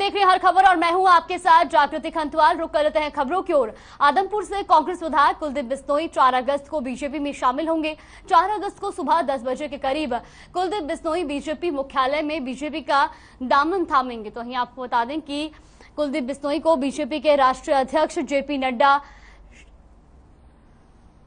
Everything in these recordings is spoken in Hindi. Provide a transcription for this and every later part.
देख रहे हैं हर खबर और मैं हूं आपके साथ जागृति खंतवाल। रुक करते हैं खबरों की ओर। आदमपुर से कांग्रेस विधायक कुलदीप बिश्नोई 4 अगस्त को बीजेपी में शामिल होंगे। 4 अगस्त को सुबह 10 बजे के करीब कुलदीप बिश्नोई बीजेपी मुख्यालय में बीजेपी का दामन थामेंगे। तो वहीं आपको बता दें कि कुलदीप बिश्नोई को बीजेपी के राष्ट्रीय अध्यक्ष जेपी नड्डा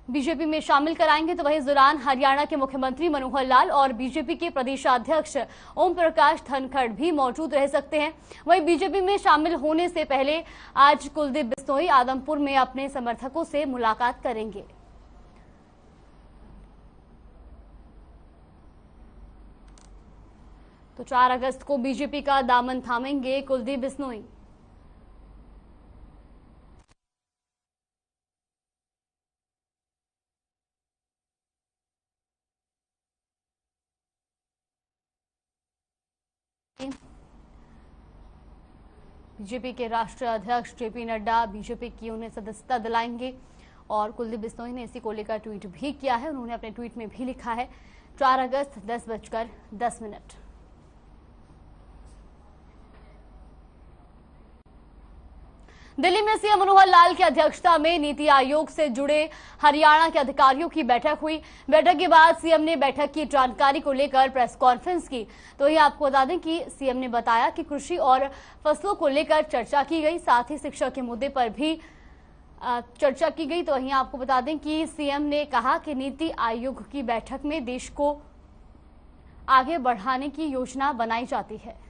बीजेपी में शामिल कराएंगे। तो वहीं इस दौरान हरियाणा के मुख्यमंत्री मनोहर लाल और बीजेपी के प्रदेशाध्यक्ष ओम प्रकाश धनखड़ भी मौजूद रह सकते हैं। वहीं बीजेपी में शामिल होने से पहले आज कुलदीप बिश्नोई आदमपुर में अपने समर्थकों से मुलाकात करेंगे। तो 4 अगस्त को बीजेपी का दामन थामेंगे कुलदीप बिश्नोई। बीजेपी के राष्ट्रीय अध्यक्ष जेपी नड्डा बीजेपी की उन्हें सदस्यता दिलाएंगे और कुलदीप बिश्नोई ने इसी को लेकर ट्वीट भी किया है। उन्होंने अपने ट्वीट में भी लिखा है 4 अगस्त 10:10। दिल्ली में सीएम मनोहर लाल की अध्यक्षता में नीति आयोग से जुड़े हरियाणा के अधिकारियों की बैठक हुई। बैठक के बाद सीएम ने बैठक की जानकारी को लेकर प्रेस कॉन्फ्रेंस की। तो ये आपको बता दें कि सीएम ने बताया कि कृषि और फसलों को लेकर चर्चा की गई, साथ ही शिक्षा के मुद्दे पर भी चर्चा की गई। तो वहीं आपको बता दें कि सीएम ने कहा कि नीति आयोग की बैठक में देश को आगे बढ़ाने की योजना बनाई जाती है।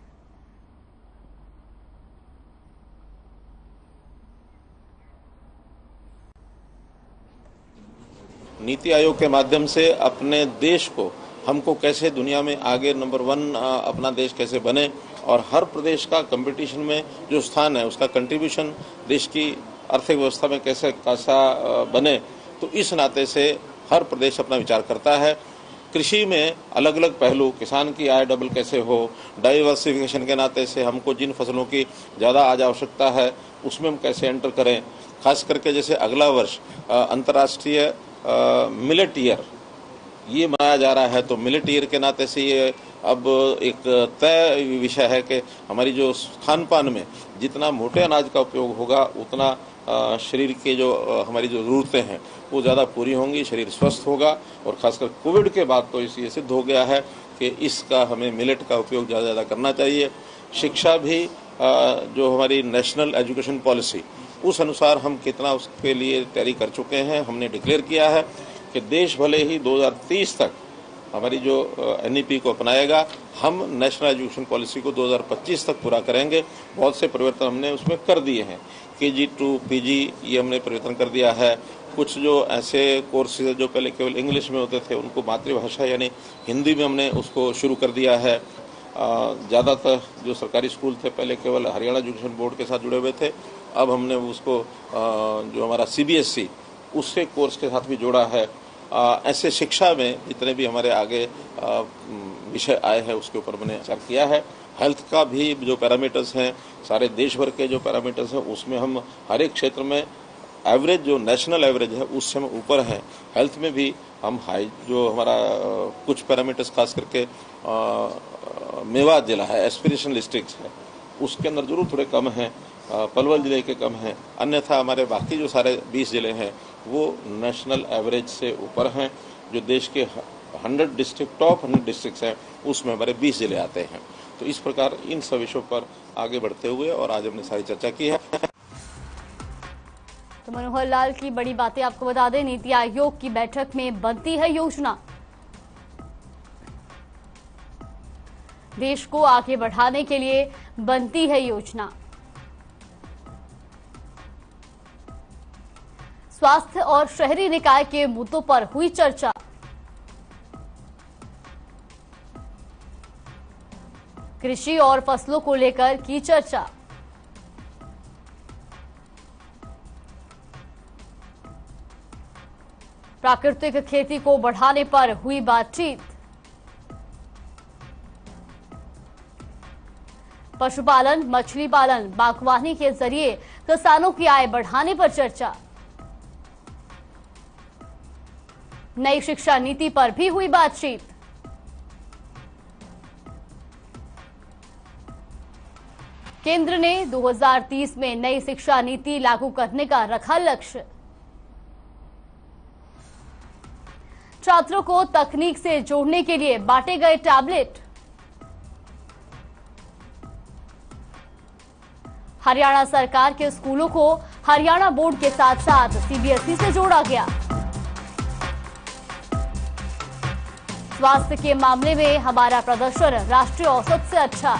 नीति आयोग के माध्यम से अपने देश को हमको कैसे दुनिया में आगे नंबर 1 अपना देश कैसे बने और हर प्रदेश का कंपटीशन में जो स्थान है उसका कंट्रीब्यूशन देश की आर्थिक व्यवस्था में कैसे बने। तो इस नाते से हर प्रदेश अपना विचार करता है। कृषि में अलग अलग पहलू, किसान की आय डबल कैसे हो, डाइवर्सिफिकेशन के नाते से हमको जिन फसलों की ज़्यादा आज आवश्यकता है उसमें हम कैसे एंटर करें। खास करके जैसे अगला वर्ष अंतर्राष्ट्रीय मिलेट ईयर ये मनाया जा रहा है, तो मिलेट ईयर के नाते से ये अब एक तय विषय है कि हमारी जो खान पान में जितना मोटे अनाज का उपयोग होगा उतना शरीर के जो हमारी जो ज़रूरतें हैं वो ज़्यादा पूरी होंगी, शरीर स्वस्थ होगा। और खासकर कोविड के बाद तो ये सिद्ध हो गया है कि इसका हमें मिलेट का उपयोग ज़्यादा करना चाहिए। शिक्षा भी जो हमारी नेशनल एजुकेशन पॉलिसी उस अनुसार हम कितना उसके लिए तैयारी कर चुके हैं। हमने डिक्लेयर किया है कि देश भले ही 2030 तक हमारी जो एनईपी को अपनाएगा, हम नेशनल एजुकेशन पॉलिसी को 2025 तक पूरा करेंगे। बहुत से परिवर्तन हमने उसमें कर दिए हैं। KG to PG ये हमने परिवर्तन कर दिया है। कुछ जो ऐसे कोर्सेज जो पहले केवल इंग्लिश में होते थे उनको मातृभाषा यानी हिंदी में हमने उसको शुरू कर दिया है। ज़्यादातर जो सरकारी स्कूल थे पहले केवल हरियाणा एजुकेशन बोर्ड के साथ जुड़े हुए थे, अब हमने उसको जो हमारा CBSE उसके कोर्स के साथ भी जोड़ा है। ऐसे शिक्षा में जितने भी हमारे आगे विषय आए हैं उसके ऊपर मैंने विचार किया है। हेल्थ का भी जो पैरामीटर्स हैं, सारे देश भर के जो पैरामीटर्स हैं उसमें हम हर एक क्षेत्र में एवरेज जो नेशनल एवरेज है उससे हम ऊपर हैं। हेल्थ में भी हम हाई जो हमारा कुछ पैरामीटर्स खास करके मेवात जिला है, एस्पिरेशन डिस्ट्रिक्ट है, उसके अंदर जरूर थोड़े कम हैं। पलवल जिले के कम हैं, अन्यथा हमारे बाकी जो सारे 20 जिले हैं वो नेशनल एवरेज से ऊपर हैं। जो देश के 100 डिस्ट्रिक्ट टॉप 100 डिस्ट्रिक्ट्स हैं उसमें हमारे 20 जिले आते हैं। तो इस प्रकार इन सब विषयों पर आगे बढ़ते हुए और आज हमने सारी चर्चा की है। तो मनोहर लाल की बड़ी बातें आपको बता दें, नीति आयोग की बैठक में बनती है योजना, देश को आगे बढ़ाने के लिए बनती है योजना। स्वास्थ्य और शहरी निकाय के मुद्दों पर हुई चर्चा। कृषि और फसलों को लेकर की चर्चा। प्राकृतिक खेती को बढ़ाने पर हुई बातचीत। पशुपालन, मछली पालन, बागवानी के जरिए किसानों की आय बढ़ाने पर चर्चा। नई शिक्षा नीति पर भी हुई बातचीत। केंद्र ने 2030 में नई शिक्षा नीति लागू करने का रखा लक्ष्य। छात्रों को तकनीक से जोड़ने के लिए बांटे गए टैबलेट। हरियाणा सरकार के स्कूलों को हरियाणा बोर्ड के साथ साथ सीबीएसई से जोड़ा गया। स्वास्थ्य के मामले में हमारा प्रदर्शन राष्ट्रीय औसत से अच्छा।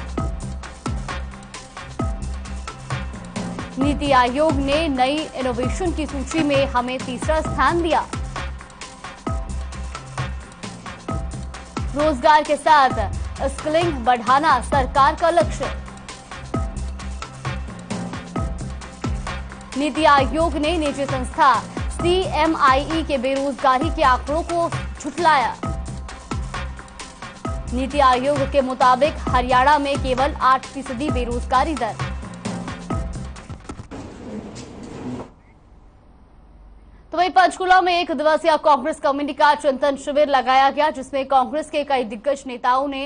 नीति आयोग ने नई इनोवेशन की सूची में हमें तीसरा स्थान दिया। रोजगार के साथ स्किलिंग बढ़ाना सरकार का लक्ष्य। नीति आयोग ने निजी संस्था सीएमआईई के बेरोजगारी के आंकड़ों को झुठलाया। नीति आयोग के मुताबिक हरियाणा में केवल 8% बेरोजगारी दर। तो वहीं पंचकुला में एक दिवसीय कांग्रेस कमेटी का चिंतन शिविर लगाया गया, जिसमें कांग्रेस के कई दिग्गज नेताओं ने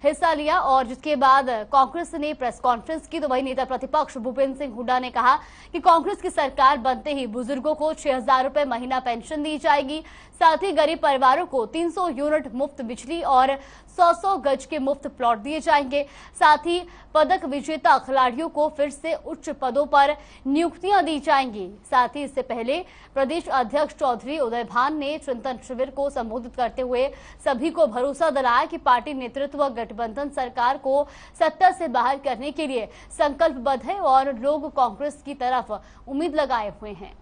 हिस्सा लिया और जिसके बाद कांग्रेस ने प्रेस कॉन्फ्रेंस की। तो वही नेता प्रतिपक्ष भूपेंद्र सिंह हुड्डा ने कहा कि कांग्रेस की सरकार बनते ही बुजुर्गों को 6,000 रुपए महीना पेंशन दी जाएगी। साथ ही गरीब परिवारों को 300 यूनिट मुफ्त बिजली और 100 गज के मुफ्त प्लॉट दिए जाएंगे। साथ ही पदक विजेता खिलाड़ियों को फिर से उच्च पदों पर नियुक्तियां दी जाएंगी। साथ ही इससे पहले प्रदेश अध्यक्ष चौधरी उदय भान ने चिंतन शिविर को संबोधित करते हुए सभी को भरोसा दिलाया कि पार्टी नेतृत्व गठबंधन सरकार को सत्ता से बाहर करने के लिए संकल्पबद्ध है और लोग कांग्रेस की तरफ उम्मीद लगाए हुए हैं।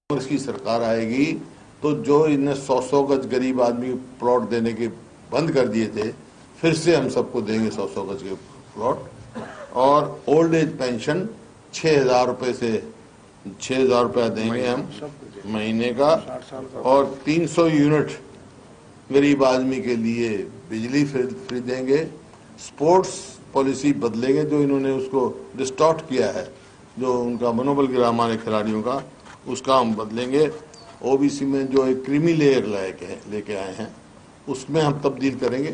कांग्रेस की सरकार आएगी तो जो इन्हें 100 गज गरीब आदमी प्लॉट देने के बंद कर दिए थे, फिर से हम सबको देंगे 100 गज के प्लॉट। और ओल्ड एज पेंशन 6,000 रुपए से 6,000 रुपया देंगे हम महीने का। और 300 यूनिट गरीब आदमी के लिए बिजली फ्री देंगे। स्पोर्ट्स पॉलिसी बदलेंगे, जो इन्होंने उसको डिस्टॉर्ट किया है, जो उनका मनोबल गिरा हमारे खिलाड़ियों का, उसका हम बदलेंगे। ओबीसी में जो एक क्रीमी लेयर लेके आए हैं, उसमें हम तब्दील करेंगे,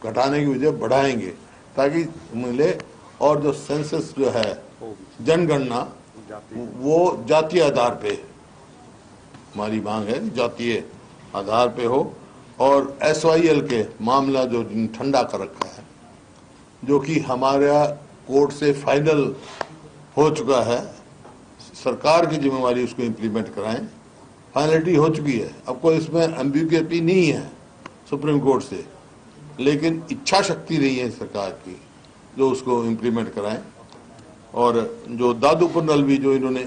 घटाने की वजह बढ़ाएंगे ताकि मिले। और जो सेंसस जो है, जनगणना, वो जातीय आधार पे हमारी मांग है, जातीय आधार पे हो। और SYL के मामला जो ठंडा कर रखा है, जो कि हमारा कोर्ट से फाइनल हो चुका है, सरकार की जिम्मेवारी उसको इम्प्लीमेंट कराएं। फाइनलिटी हो चुकी है, अब कोई इसमें एम्बिग्युइटी नहीं है सुप्रीम कोर्ट से, लेकिन इच्छा शक्ति नहीं है सरकार की जो उसको इम्प्लीमेंट कराएं। और जो दादूपुर नल भी जो इन्होंने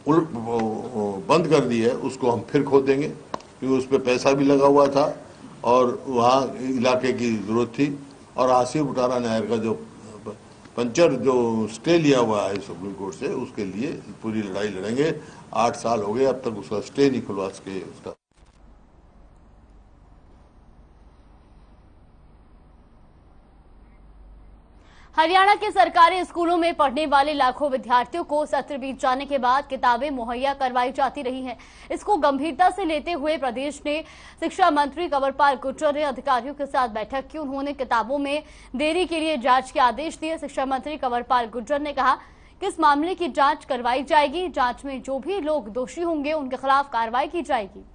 बंद कर दी है, उसको हम फिर खोदेंगे, क्योंकि उस पर पैसा भी लगा हुआ था और वहाँ इलाके की जरूरत थी। और आसिफ बुटारा नहर का जो पंचर जो स्टे लिया हुआ है सुप्रीम कोर्ट से, उसके लिए पूरी लड़ाई लड़ेंगे। 8 साल हो गए, अब तक उसका स्टे नहीं खुलवा सके उसका। हरियाणा के सरकारी स्कूलों में पढ़ने वाले लाखों विद्यार्थियों को सत्र बीत जाने के बाद किताबें मुहैया करवाई जाती रही हैं। इसको गंभीरता से लेते हुए प्रदेश ने शिक्षा मंत्री कंवरपाल गुर्जर ने अधिकारियों के साथ बैठक की। उन्होंने किताबों में देरी के लिए जांच के आदेश दिए। शिक्षा मंत्री कंवरपाल गुर्जर ने कहा कि इस मामले की जांच करवाई जाएगी। जांच में जो भी लोग दोषी होंगे उनके खिलाफ कार्रवाई की जाएगी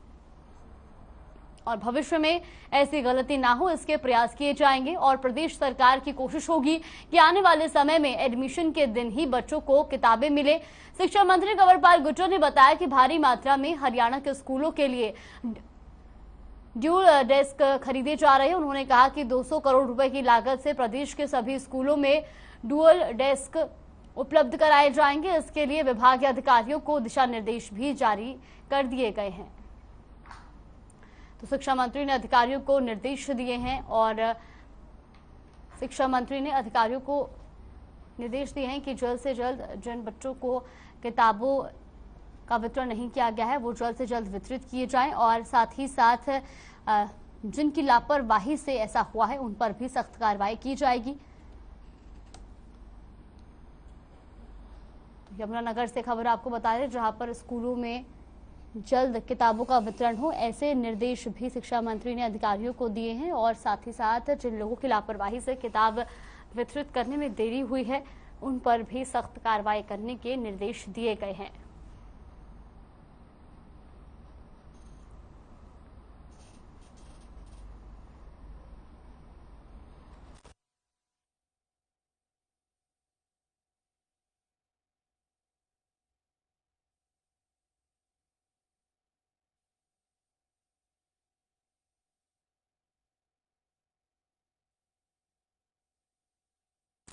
और भविष्य में ऐसी गलती ना हो, इसके प्रयास किए जाएंगे। और प्रदेश सरकार की कोशिश होगी कि आने वाले समय में एडमिशन के दिन ही बच्चों को किताबें मिले। शिक्षा मंत्री कंवरपाल गुर्जर ने बताया कि भारी मात्रा में हरियाणा के स्कूलों के लिए ड्यूल डेस्क खरीदे जा रहे हैं। उन्होंने कहा कि 200 करोड़ रुपए की लागत से प्रदेश के सभी स्कूलों में ड्यूल डेस्क उपलब्ध कराए जाएंगे। इसके लिए विभागीय अधिकारियों को दिशा निर्देश भी जारी कर दिए गए हैं। तो शिक्षा मंत्री ने अधिकारियों को निर्देश दिए हैं और शिक्षा मंत्री ने अधिकारियों को निर्देश दिए हैं कि जल्द से जल्द जिन बच्चों को किताबों का वितरण नहीं किया गया है, वो जल्द से जल्द वितरित किए जाएं और साथ ही साथ जिनकी लापरवाही से ऐसा हुआ है उन पर भी सख्त कार्रवाई की जाएगी। यमुनानगर से खबर आपको बता दें, जहां पर स्कूलों में जल्द किताबों का वितरण हो, ऐसे निर्देश भी शिक्षा मंत्री ने अधिकारियों को दिए हैं। और साथ ही साथ जिन लोगों की लापरवाही से किताब वितरित करने में देरी हुई है उन पर भी सख्त कार्रवाई करने के निर्देश दिए गए हैं।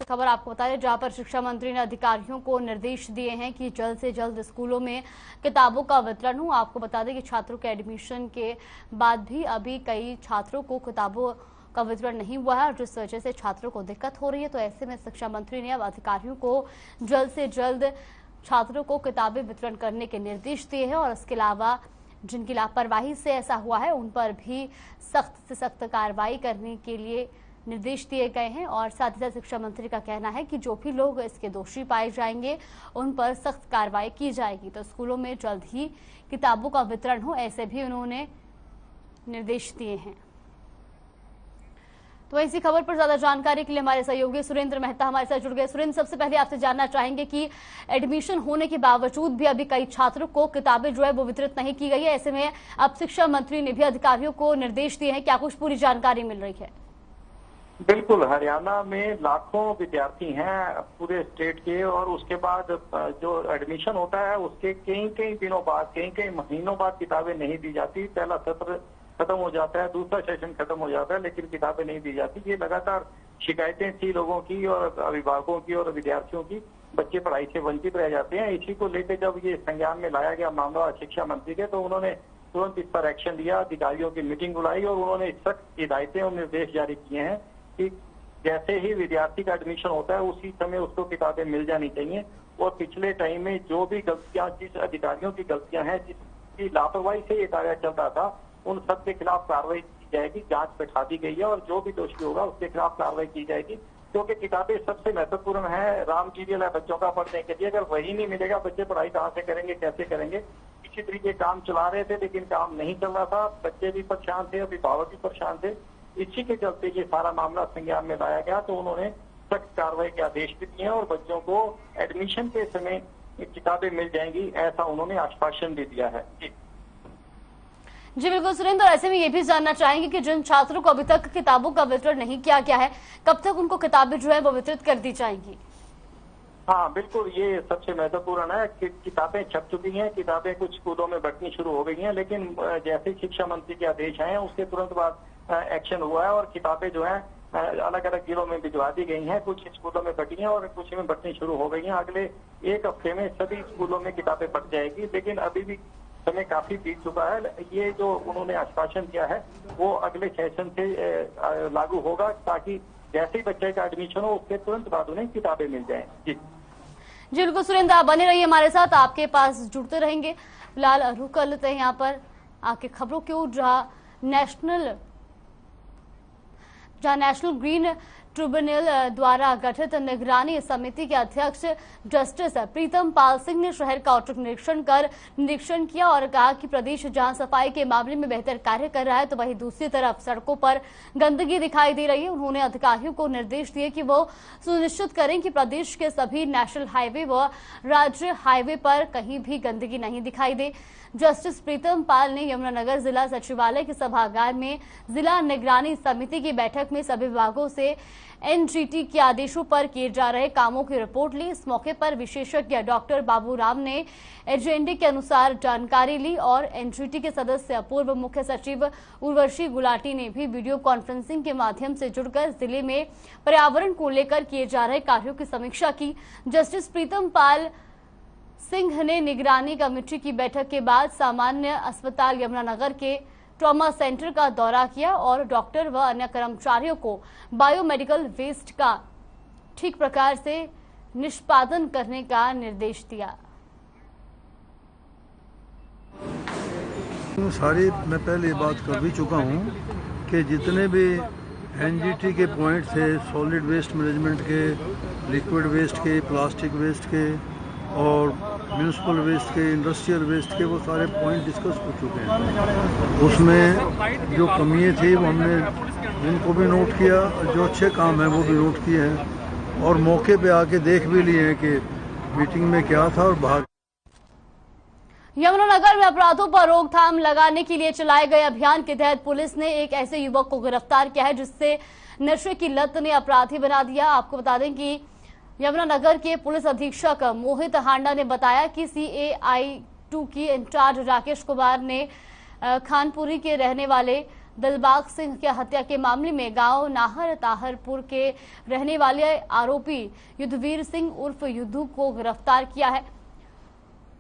खबर आपको बता दें, जहां पर शिक्षा मंत्री ने अधिकारियों को निर्देश दिए हैं कि जल्द से जल्द स्कूलों में किताबों का वितरण हो। आपको बता दें कि छात्रों के एडमिशन के बाद भी अभी कई छात्रों को किताबों का वितरण नहीं हुआ है, जिस वजह से छात्रों को दिक्कत हो रही है। तो ऐसे में शिक्षा मंत्री ने अब अधिकारियों को जल्द से जल्द छात्रों को किताबें वितरण करने के निर्देश दिए हैं और इसके अलावा जिनकी लापरवाही से ऐसा हुआ है उन पर भी सख्त से सख्त कार्रवाई करने के लिए निर्देश दिए गए हैं। और साथ ही साथ शिक्षा मंत्री का कहना है कि जो भी लोग इसके दोषी पाए जाएंगे उन पर सख्त कार्रवाई की जाएगी। तो स्कूलों में जल्द ही किताबों का वितरण हो, ऐसे भी उन्होंने निर्देश दिए हैं। तो इसी खबर पर ज्यादा जानकारी के लिए हमारे सहयोगी सुरेंद्र मेहता हमारे साथ जुड़ गए। सुरेंद्र, सबसे पहले आपसे जानना चाहेंगे कि एडमिशन होने के बावजूद भी अभी कई छात्रों को किताबें जो है वो वितरित नहीं की गई है। ऐसे में अब शिक्षा मंत्री ने भी अधिकारियों को निर्देश दिए हैं, क्या कुछ पूरी जानकारी मिल रही है? बिल्कुल, हरियाणा में लाखों विद्यार्थी हैं पूरे स्टेट के, और उसके बाद जो एडमिशन होता है उसके कई दिनों बाद, कई महीनों बाद किताबें नहीं दी जाती। पहला सत्र खत्म हो जाता है, दूसरा सेशन खत्म हो जाता है, लेकिन किताबें नहीं दी जाती। ये लगातार शिकायतें थी लोगों की और अभिभावकों की और विद्यार्थियों की, बच्चे पढ़ाई से वंचित रह जाते हैं। इसी को लेकर जब ये संज्ञान में लाया गया मामला शिक्षा मंत्री के, तो उन्होंने तुरंत इस पर एक्शन लिया, अधिकारियों की मीटिंग बुलाई और उन्होंने सख्त हिदायतें और निर्देश जारी किए हैं कि जैसे ही विद्यार्थी का एडमिशन होता है उसी समय उसको किताबें मिल जानी चाहिए। और पिछले टाइम में जो भी गलतियां, जिस अधिकारियों की गलतियां हैं, जिसकी लापरवाही से ये कार्य चल रहा था, उन सब के खिलाफ कार्रवाई की जाएगी। जांच बैठा दी गई है और जो भी दोषी होगा उसके खिलाफ कार्रवाई की जाएगी, क्योंकि किताबें सबसे महत्वपूर्ण है, राम मटीरियल है बच्चों का पढ़ने के लिए। अगर वही नहीं मिलेगा, बच्चे पढ़ाई कहाँ से करेंगे, कैसे करेंगे? इसी तरीके काम चला रहे थे लेकिन काम नहीं चल रहा था, बच्चे भी परेशान थे, अभिभावक भी परेशान थे। इसी के चलते ये सारा मामला संज्ञान में लाया गया, तो उन्होंने सख्त कार्रवाई के आदेश भी दिए और बच्चों को एडमिशन के समय किताबें मिल जाएंगी, ऐसा उन्होंने आश्वासन भी दिया है। जी बिल्कुल सुरेंद्र, ऐसे में ये भी जानना चाहेंगे कि जिन छात्रों को अभी तक किताबों का वितरण नहीं किया गया है, कब तक उनको किताबें जो है वो वितरित कर दी जाएंगी? हाँ बिल्कुल, ये सबसे महत्वपूर्ण है कि किताबें छप चुकी हैं, किताबें कुछ स्कूलों में बंटनी शुरू हो गई हैं, लेकिन जैसे शिक्षा मंत्री के आदेश आए हैं उसके तुरंत बाद एक्शन हुआ है और किताबें जो है अलग अलग जिलों में भिजवा दी गई हैं। कुछ स्कूलों में बटी हैं और कुछ में बंटनी शुरू हो गई हैं। अगले एक हफ्ते में सभी स्कूलों में किताबें बंट जाएगी, लेकिन अभी भी समय काफी बीत चुका है। ये जो उन्होंने आश्वासन दिया है वो अगले सेशन से लागू होगा, ताकि जैसे ही बच्चे का एडमिशन हो उसके तुरंत बाद उन्हें किताबें मिल जाएं। जी बिल्कुल सुरेंद्र, आप बने रहिए हमारे साथ, आपके पास जुड़ते रहेंगे। फिलहाल रुख कर लेते हैं यहाँ पर आके खबरों की ओर, जहाँ नेशनल ग्रीन ट्रिब्यूनल द्वारा गठित निगरानी समिति के अध्यक्ष जस्टिस प्रीतम पाल सिंह ने शहर का औचक निरीक्षण किया और कहा कि प्रदेश जहां सफाई के मामले में बेहतर कार्य कर रहा है, तो वहीं दूसरी तरफ सड़कों पर गंदगी दिखाई दे रही है। उन्होंने अधिकारियों को निर्देश दिए कि वो सुनिश्चित करें कि प्रदेश के सभी नेशनल हाईवे व राज्य हाईवे पर कहीं भी गंदगी नहीं दिखाई दे। जस्टिस प्रीतम पाल ने यमुनानगर जिला सचिवालय के सभागार में जिला निगरानी समिति की बैठक में सभी विभागों से एनजीटी के आदेशों पर किए जा रहे कामों की रिपोर्ट ली। इस मौके पर विशेषज्ञ डॉक्टर बाबूराम ने एजेंडे के अनुसार जानकारी ली और एनजीटी के सदस्य पूर्व मुख्य सचिव उर्वशी गुलाटी ने भी वीडियो कॉन्फ्रेंसिंग के माध्यम से जुड़कर जिले में पर्यावरण को लेकर किए जा रहे कार्यों की समीक्षा की। जस्टिस प्रीतम पाल सिंह ने निगरानी कमेटी की बैठक के बाद सामान्य अस्पताल यमुनानगर के ट्रॉमा सेंटर का दौरा किया और डॉक्टर व अन्य कर्मचारियों को बायोमेडिकल वेस्ट का ठीक प्रकार से निष्पादन करने का निर्देश दिया। सारी मैं पहले बात कर भी चुका हूं कि जितने भी एनजीटी के पॉइंट्स है, सॉलिड वेस्ट मैनेजमेंट के, लिक्विड वेस्ट के, प्लास्टिक वेस्ट के और म्यूनिसिपल वेस्ट के, इंडस्ट्रियल वेस्ट के, वो सारे पॉइंट डिस्कस हो चुके हैं। उसमें जो कमियाँ थी वो हमने इनको भी नोट किया, जो अच्छे काम है वो भी नोट किए हैं और मौके पे आके देख भी लिए हैं कि मीटिंग में क्या था और बाहर। यमुनानगर में अपराधों पर रोकथाम लगाने के लिए चलाए गए अभियान के तहत पुलिस ने एक ऐसे युवक को गिरफ्तार किया है जिससे नशे की लत ने अपराधी बना दिया। आपको बता दें कि यमुनानगर के पुलिस अधीक्षक मोहित हांडा ने बताया कि CAI2 की इंचार्ज राकेश कुमार ने खानपुरी के रहने वाले दिलबाग सिंह की हत्या के मामले में गांव नाहर ताहरपुर के रहने वाले आरोपी युद्धवीर सिंह उर्फ युद्धू को गिरफ्तार किया है।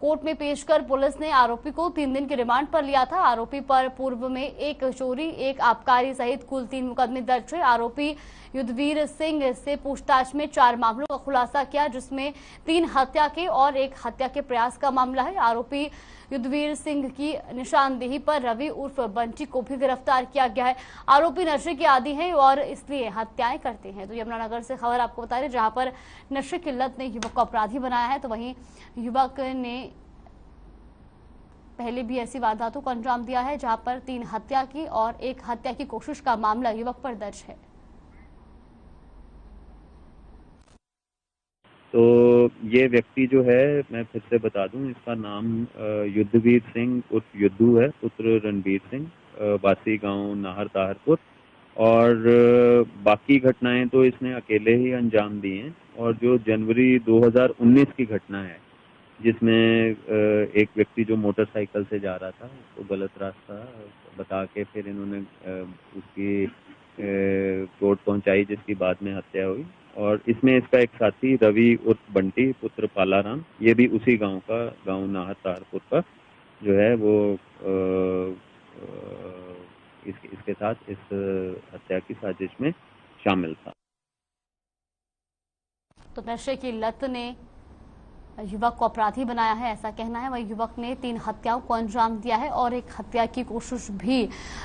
कोर्ट में पेश कर पुलिस ने आरोपी को 3 दिन के रिमांड पर लिया था। आरोपी पर पूर्व में एक चोरी, एक आबकारी सहित कुल 3 मुकदमे दर्ज है। आरोपी युद्धवीर सिंह से पूछताछ में 4 मामलों का खुलासा किया, जिसमें 3 हत्या के और 1 हत्या के प्रयास का मामला है। आरोपी युद्धवीर सिंह की निशानदेही पर रवि उर्फ बंटी को भी गिरफ्तार किया गया है। आरोपी नशे के आदी हैं और इसलिए हत्याएं करते हैं। तो यमुनानगर से खबर आपको बता रहे, जहां पर नशे की लत ने युवक को अपराधी बनाया है, तो वहीं युवक ने पहले भी ऐसी वारदातों को अंजाम दिया है, जहां पर 3 हत्या की और 1 हत्या की कोशिश का मामला युवक पर दर्ज है। तो ये व्यक्ति जो है, मैं फिर से बता दूं, इसका नाम युद्धवीर सिंह उर्फ युद्धू है, पुत्र रणबीर सिंह, वासी गांव नाहर ताहरपुर। और बाकी घटनाएं तो इसने अकेले ही अंजाम दी हैं। और जो जनवरी 2019 की घटना है, जिसमें एक व्यक्ति जो मोटरसाइकिल से जा रहा था, तो गलत रास्ता बता के फिर इन्होंने उसकी चोट पहुंचाई, जिसकी बाद में हत्या हुई। और इसमें इसका एक साथी रवि उर्फ बंटी पुत्र पालाराम, ये भी उसी गांव का, गांव नाहर ताहरपुर का जो है, वो इसके साथ इस हत्या की साजिश में शामिल था। तो नशे की लत ने युवक को अपराधी बनाया है, ऐसा कहना है। वही युवक ने 3 हत्याओं को अंजाम दिया है और 1 हत्या की कोशिश भी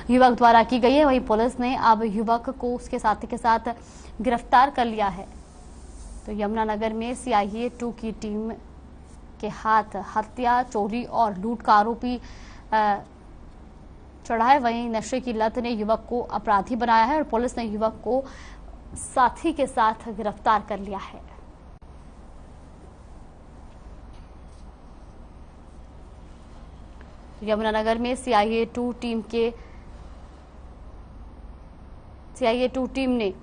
युवक द्वारा की गई है। वही पुलिस ने अब युवक को उसके साथी के साथ गिरफ्तार कर लिया है। तो यमुनानगर में CIA2 की टीम के हाथ हत्या, चोरी और लूट का आरोपी चढ़ा है। वहीं नशे की लत ने युवक को अपराधी बनाया है और पुलिस ने युवक को साथी के साथ गिरफ्तार कर लिया है। यमुनानगर में CIA2 टीम ने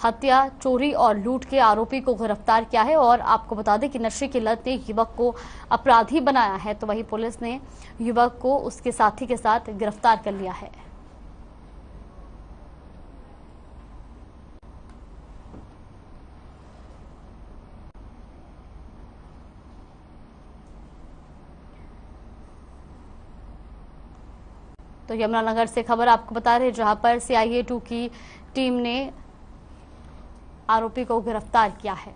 हत्या, चोरी और लूट के आरोपी को गिरफ्तार किया है। और आपको बता दें कि नशे की लत ने युवक को अपराधी बनाया है, तो वही पुलिस ने युवक को उसके साथी के साथ गिरफ्तार कर लिया है। तो यमुनानगर से खबर आपको बता रहे, जहां पर CIA2 की टीम ने आरोपी को गिरफ्तार किया है।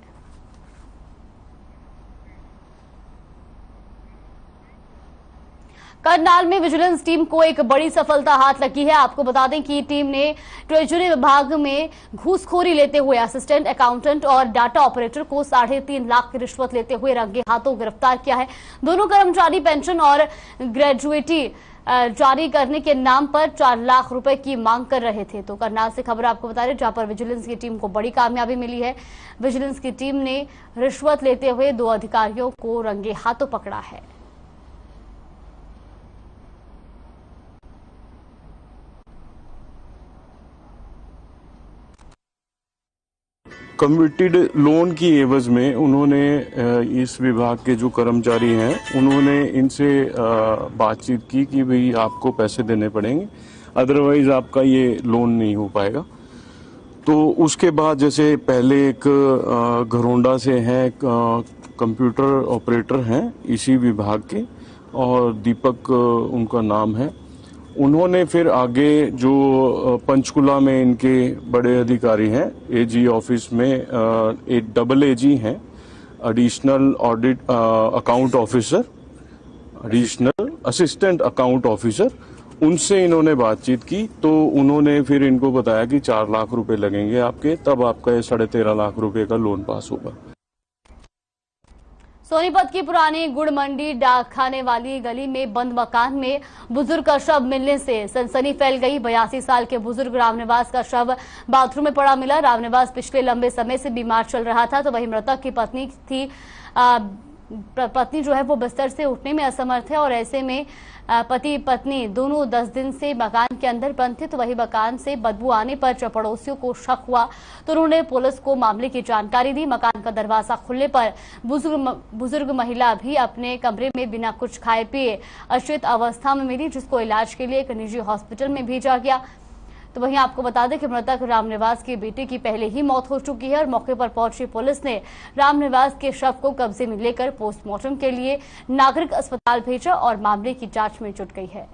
करनाल में विजिलेंस टीम को एक बड़ी सफलता हाथ लगी है। आपको बता दें कि टीम ने ट्रेजरी विभाग में घूसखोरी लेते हुए असिस्टेंट अकाउंटेंट और डाटा ऑपरेटर को 3.5 लाख की रिश्वत लेते हुए रंगे हाथों गिरफ्तार किया है। दोनों कर्मचारी पेंशन और ग्रेजुएटी जारी करने के नाम पर 4 लाख रुपए की मांग कर रहे थे। तो करनाल से खबर आपको बता रहे, जहां पर विजिलेंस की टीम को बड़ी कामयाबी मिली है। विजिलेंस की टीम ने रिश्वत लेते हुए 2 अधिकारियों को रंगे हाथों पकड़ा है। कमिटेड लोन की एवज में उन्होंने इस विभाग के जो कर्मचारी हैं, उन्होंने इनसे बातचीत की कि भाई आपको पैसे देने पड़ेंगे, अदरवाइज आपका ये लोन नहीं हो पाएगा। तो उसके बाद जैसे पहले एक घरोंडा से हैं, कंप्यूटर ऑपरेटर हैं इसी विभाग के, और दीपक उनका नाम है। उन्होंने फिर आगे जो पंचकुला में इनके बड़े अधिकारी हैं, AG ऑफिस में एक AAG हैं, additional audit account officer, additional assistant account officer, उनसे इन्होंने बातचीत की। तो उन्होंने फिर इनको बताया कि 4 लाख रुपए लगेंगे आपके, तब आपका ये 13.5 लाख रुपए का लोन पास होगा। सोनीपत की पुरानी गुड़ मंडी डाकखाने वाली गली में बंद मकान में बुजुर्ग का शव मिलने से सनसनी फैल गई। 82 साल के बुजुर्ग रामनिवास का शव बाथरूम में पड़ा मिला। रामनिवास पिछले लंबे समय से बीमार चल रहा था, तो वही मृतक की पत्नी थी। पत्नी जो है वो बिस्तर से उठने में असमर्थ है और ऐसे में पति पत्नी दोनों 10 दिन से मकान के अंदर बंद थे। तो वही मकान से बदबू आने पर जब पड़ोसियों को शक हुआ तो उन्होंने पुलिस को मामले की जानकारी दी। मकान का दरवाजा खुलने पर बुजुर्ग महिला भी अपने कमरे में बिना कुछ खाए पिए अचेत अवस्था में मिली, जिसको इलाज के लिए एक निजी हॉस्पिटल में भेजा गया। तो वहीं आपको बता दें कि मृतक रामनिवास की बेटे की पहले ही मौत हो चुकी है और मौके पर पहुंची पुलिस ने रामनिवास के शव को कब्जे में लेकर पोस्टमार्टम के लिए नागरिक अस्पताल भेजा और मामले की जांच में जुट गई है।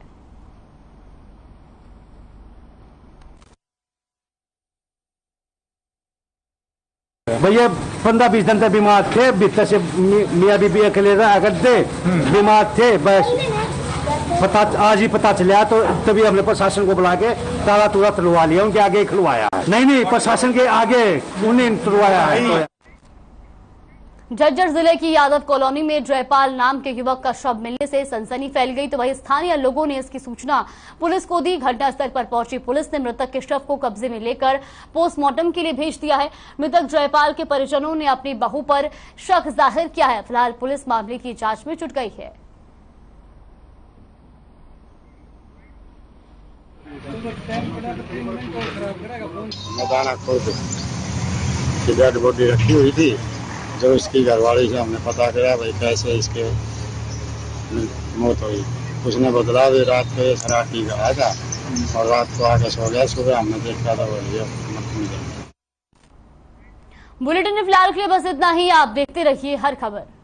भैया 15-20 दिन तक बीमार थे, भीतर से मियाँ बीबी अकेले रहा करते, बीमार थे। बस आज ही पता चला तो तभी हमने प्रशासन को बुला के ताला तूला तुलवा लिया, उनके आगे खुलवाया। नहीं प्रशासन के आगे उन्हें तुलवाया है। झज्जर जिले की यादव कॉलोनी में जयपाल नाम के युवक का शव मिलने से सनसनी फैल गई। तो वही स्थानीय लोगों ने इसकी सूचना पुलिस को दी। घटनास्थल पर पहुंची पुलिस ने मृतक के शव को कब्जे में लेकर पोस्टमार्टम के लिए भेज दिया है। मृतक जयपाल के परिजनों ने अपनी बहू पर शक जाहिर किया है। फिलहाल पुलिस मामले की जांच में जुट गई है। मदाना खुर्द की डेड बॉडी रखी हुई थी। जब इसकी घरवाली से हमने पता किया भाई कैसे इसके मौत हुई, उसने बदला भी रात को शराबी गया था और रात को आके सो गया। सुबह हमने देखा था वो बुलेटिन में फिलहाल के लिए बस इतना ही। आप देखते रहिए हर खबर।